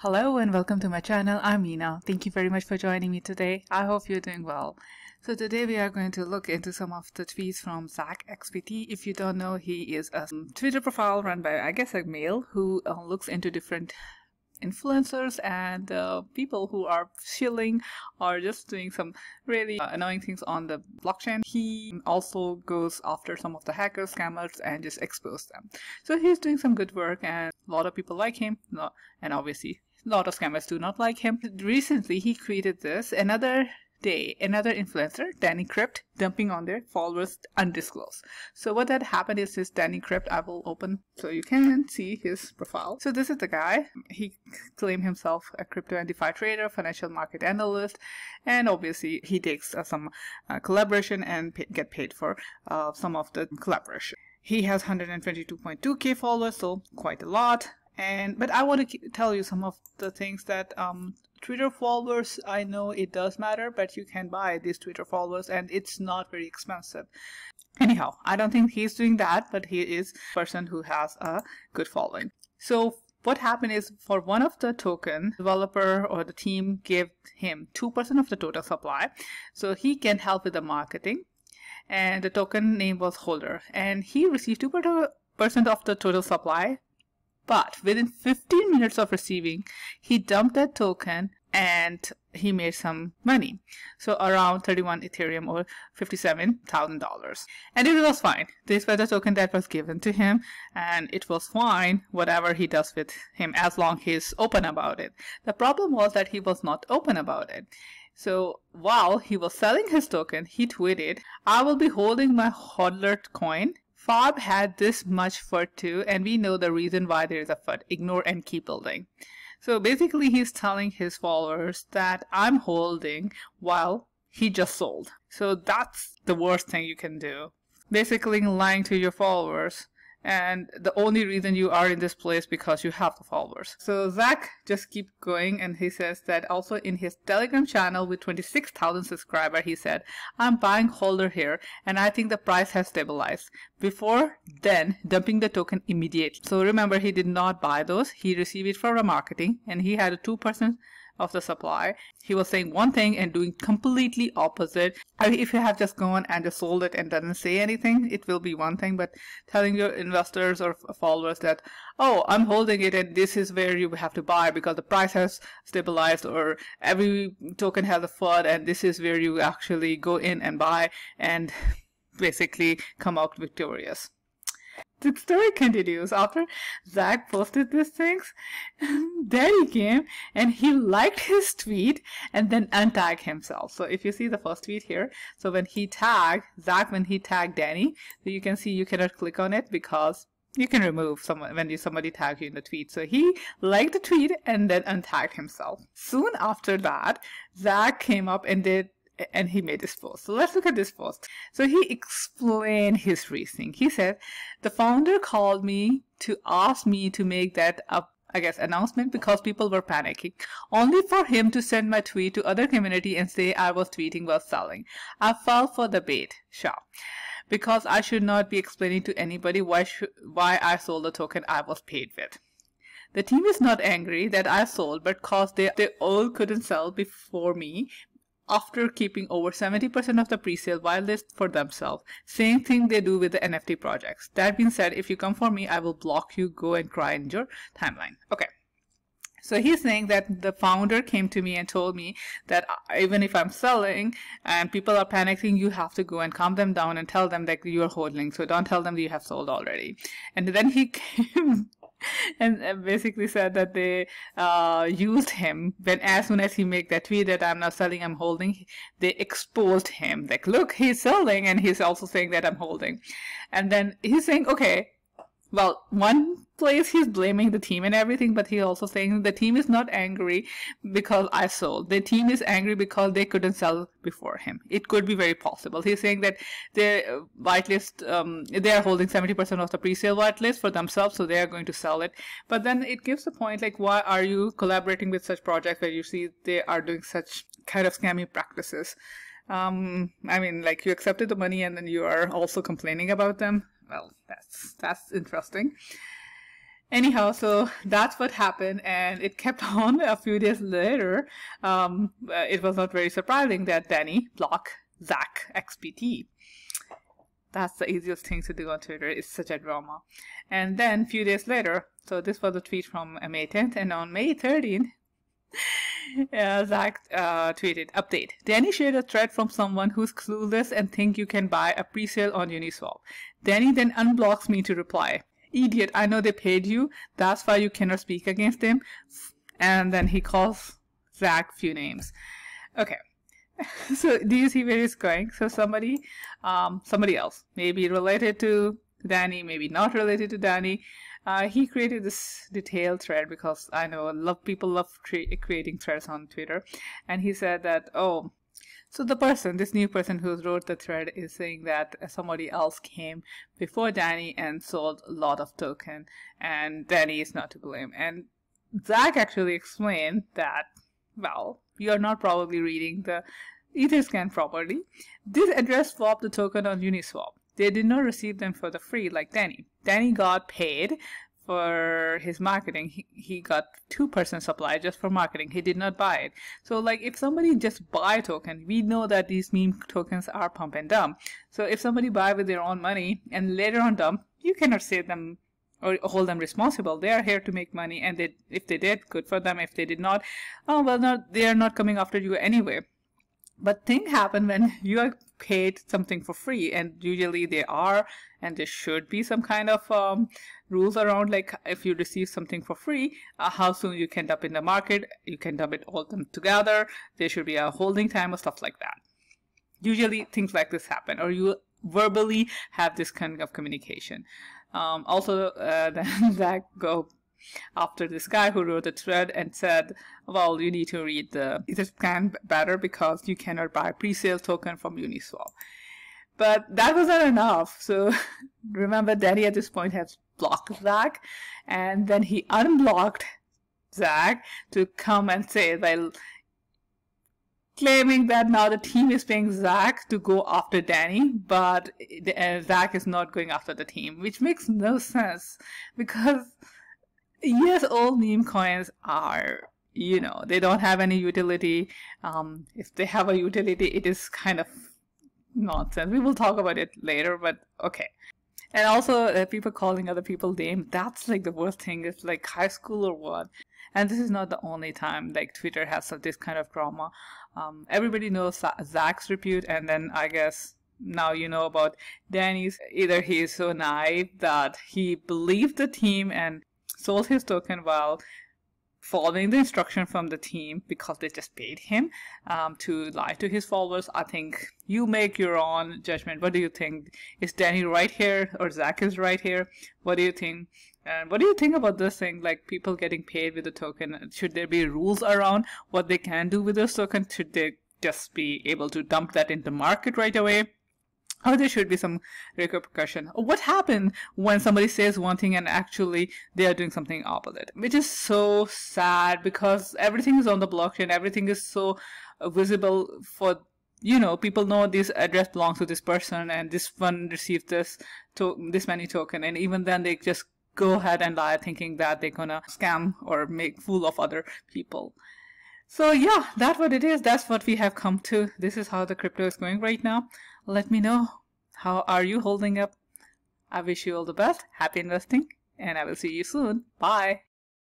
Hello and welcome to my channel. I'm Mina. Thank you very much for joining me today. I hope you're doing well. So today we are going to look into some of the tweets from Zach XPT. If you don't know, he is a Twitter profile run by, I guess, a male who looks into different influencers and people who are shilling or just doing some really annoying things on the blockchain. He also goes after some of the hackers, scammers, and just expose them. So he's doing some good work and a lot of people like him, and obviously a lot of scammers do not like him. Recently he created this, another influencer, Danny Crypt, dumping on their followers undisclosed. So what had happened is this Danny Crypt, I will open so you can see his profile. So this is the guy. He claimed himself a crypto and DeFi trader, financial market analyst, and obviously he takes some collaboration and get paid for some of the collaboration. He has 122.2k followers, so quite a lot. But I want to tell you some of the things that Twitter followers, I know it does matter, but you can buy these Twitter followers and it's not very expensive. Anyhow, I don't think he's doing that, but he is a person who has a good following. So what happened is, for one of the token, developer or the team gave him 2% of the total supply, so he can help with the marketing. And the token name was Holder, and he received 2% of the total supply. But within 15 minutes of receiving, he dumped that token and he made some money. So around 31 Ethereum or $57,000. And it was fine. This was the token that was given to him, and it was fine whatever he does with him as long as he's open about it. The problem was that he was not open about it. So while he was selling his token, he tweeted, "I will be holding my hodler coin. Fob had this much FUD too, and we know the reason why there is a FUD. Ignore and keep building." So basically he's telling his followers that I'm holding while he just sold. So that's the worst thing you can do. Basically lying to your followers. And the only reason you are in this place because you have the followers. So Zach just keep going, and he says that also in his Telegram channel with 26,000 subscribers, he said, "I'm buying Holder here and I think the price has stabilized." Before then, dumping the token immediately. So remember, he did not buy those. He received it for a marketing, and he had a 2% of the supply. He was saying one thing and doing completely opposite. I mean, if you have just gone and just sold it and doesn't say anything, it will be one thing, but telling your investors or followers that, "Oh, I'm holding it and this is where you have to buy because the price has stabilized, or every token has a FUD and this is where you actually go in and buy and basically come out victorious." The story continues. After Zach posted these things, Danny came and he liked his tweet and then untagged himself. So if you see the first tweet here, so when he tagged Zach, when he tagged Danny, so you can see you cannot click on it because you can remove someone when somebody tags you in the tweet. So he liked the tweet and then untagged himself. Soon after that, Zach came up and he made this post. So let's look at this post. So he explained his reasoning. He said, "The founder called me to ask me to make that announcement because people were panicking, only for him to send my tweet to other community and say I was tweeting while selling. I fell for the bait, because I should not be explaining to anybody why I sold the token I was paid with. The team is not angry that I sold, but because they all couldn't sell before me, after keeping over 70% of the pre-sale whitelist for themselves. Same thing they do with the NFT projects. That being said, if you come for me, I will block you. Go and cry in your timeline." Okay. So he's saying that the founder came to me and told me that even if I'm selling and people are panicking, you have to go and calm them down and tell them that you are hodling. So don't tell them that you have sold already. And then he came and basically said that they used him when, as soon as he made that tweet that "I'm not selling, I'm holding," they exposed him. Like, look, he's selling and he's also saying that I'm holding. And then he's saying, okay, well, one place he's blaming the team and everything, but he's also saying the team is not angry because I sold. The team is angry because they couldn't sell before him. It could be very possible. He's saying that their whitelist, they are holding 70% of the pre-sale whitelist for themselves, so they are going to sell it. But then it gives the point, like, why are you collaborating with such projects where you see they are doing such kind of scammy practices? I mean, like, you accepted the money and then you are also complaining about them. Well, that's interesting. Anyhow, so that's what happened, and it kept on. A few days later, it was not very surprising that Danny blocked Zach XPT. That's the easiest thing to do on Twitter. It's such a drama. And then a few days later, so this was a tweet from May 10th, and on May 13th, Zach tweeted, update. Danny shared a thread from someone who's clueless and think you can buy a pre-sale on Uniswap. Danny then unblocks me to reply. Idiot, I know they paid you. That's why you cannot speak against them. And then he calls Zach few names. Okay. So do you see where it's going? So somebody else, maybe related to Danny, maybe not related to Danny, he created this detailed thread, because I know people love creating threads on Twitter. And he said that, oh, so this new person who wrote the thread is saying that somebody else came before Danny and sold a lot of token, and Danny is not to blame. And Zach actually explained that, well, you are not probably reading the Etherscan properly. This address swapped the token on Uniswap. They did not receive them for the free like Danny. Danny got paid for his marketing. He got 2% supply just for marketing. He did not buy it. So like if somebody just buy a token, we know that these meme tokens are pump and dump. So if somebody buy with their own money and later on dump, you cannot say them or hold them responsible. They are here to make money, and if they did, good for them. If they did not, oh well, they are not coming after you anyway. But things happen when you are paid something for free, and usually they are, and there should be some kind of rules around, like if you receive something for free, how soon you can dump in the market. You can dump it all them together. There should be a holding time or stuff like that. Usually things like this happen, or you verbally have this kind of communication. Also, then Zach go after this guy who wrote the thread and said, well, you need to read the Etherscan better because you cannot buy pre-sale token from Uniswap. But that wasn't enough. So remember, Danny at this point has blocked Zach, and then he unblocked Zach to come and say, well, claiming that now the team is paying Zach to go after Danny, but Zach is not going after the team, which makes no sense, because yes, all meme coins are, they don't have any utility. If they have a utility, it is kind of nonsense. We will talk about it later, but okay. And also, people calling other people names, that's like the worst thing. It's like high school or what. And this is not the only time like Twitter has this kind of drama. Everybody knows Zach's repute, and then I guess now you know about Danny's. Either he is so naive that he believed the team and sold his token while following the instruction from the team because they just paid him to lie to his followers. I think you make your own judgment. What do you think? Is Danny right here or Zach is right here? What do you think? And what do you think about this thing, like people getting paid with the token? Should there be rules around what they can do with this token? Should they just be able to dump that into market right away? Or there should be some repercussion. What happened when somebody says one thing and actually they are doing something opposite? Which is so sad, because everything is on the blockchain. Everything is so visible for, people know this address belongs to this person and this one received this many token. And even then they just go ahead and lie, thinking that they're gonna scam or make fool of other people. So yeah, that's what it is. That's what we have come to. This is how the crypto is going right now. Let me know, how are you holding up? I wish you all the best. Happy investing, and I will see you soon. Bye.